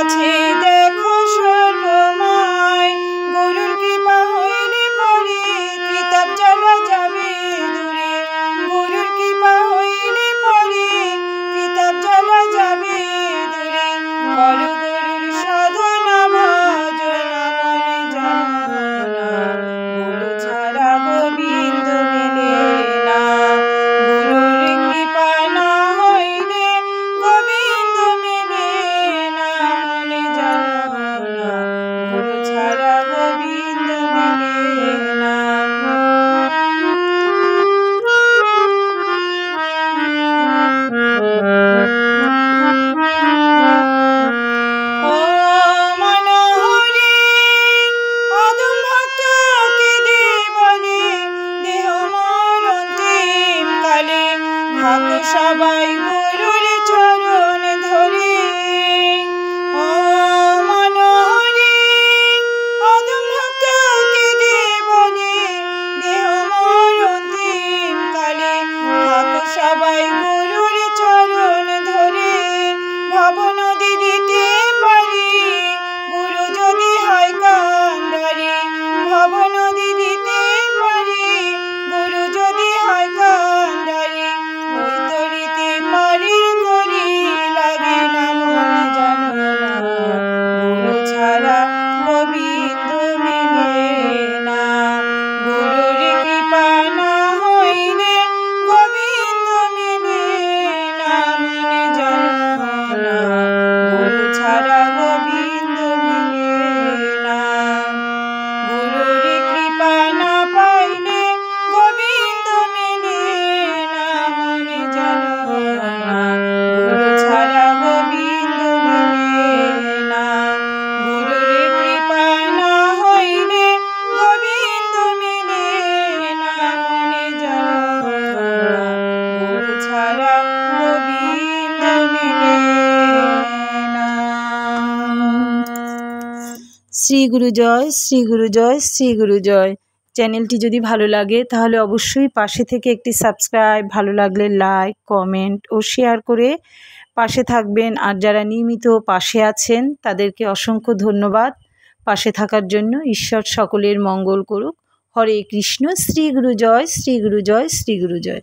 আছে দেখো স্বল্পময়, গুরুর কৃপা হইলে পরে ত্রিতাপ জ্বালা যাবে দূরে, গুরুর কৃপা হইলে পরে ত্রিতাপ জ্বালা যাবে দূরে। করো গুরুর সাধনা ভজনা মনে জানো না, গুরু ছাড়া গোবিন্দ মেলে না, গুরুর কৃপা না হইলে গোবিন্দ মেলে না, মনে জানো না, গুরু ছাড়া গোবিন্দ মেলে না। ও মনোহরি অদম ভক্ত কেঁদে বলে, দেহ মোর অন্তিম কালে থাকো সবাই গুরুর চরণ ধরে। ও মনোহরি অদম ভক্ত কেঁদে বলে, দেহ মোর অন্তিম কালে থাকো সবাই গুরুর চরণ ধরে। ভব নদী দিতে পারি গুরু যদি হয় কান্ডারি, ভব নদী দিতে পারি গুরু যদি হয় কান্ডারি, ওই তরিতে পারি করি লাগে না, মনে জানো না, গুরু ছাড়া গোবিন্দ মেলে না, গুরুর কৃপা না হইলে গোবিন্দ মেলে না, মনে জানো না, গুরু ছাড়া গোবিন্দ মেলে না, গুরুর কৃপা না পাইলে গোবিন্দ মেলে না, মনে জানো না, গুরু ছাড়া গোবিন্দ মেলে না, গুরুর কৃপা না হইলে গোবিন্দ মেলে না, মনে জানো না, গুরু ছাড়া গোবিন্দ মেলে না। শ্রী গুরু জয়, শ্রী গুরু জয়, শ্রী গুরু জয়। চ্যানেলটি যদি ভালো লাগে তাহলে অবশ্যই পাশে থেকে একটি সাবস্ক্রাইব, ভালো লাগলে লাইক, কমেন্ট ও শেয়ার করে পাশে থাকবেন। আর যারা নিয়মিত পাশে আছেন তাদেরকে অসংখ্য ধন্যবাদ পাশে থাকার জন্য। ঈশ্বর সকলের মঙ্গল করুক। হরে কৃষ্ণ। শ্রী গুরু জয়, শ্রী গুরু জয়, শ্রী গুরু জয়।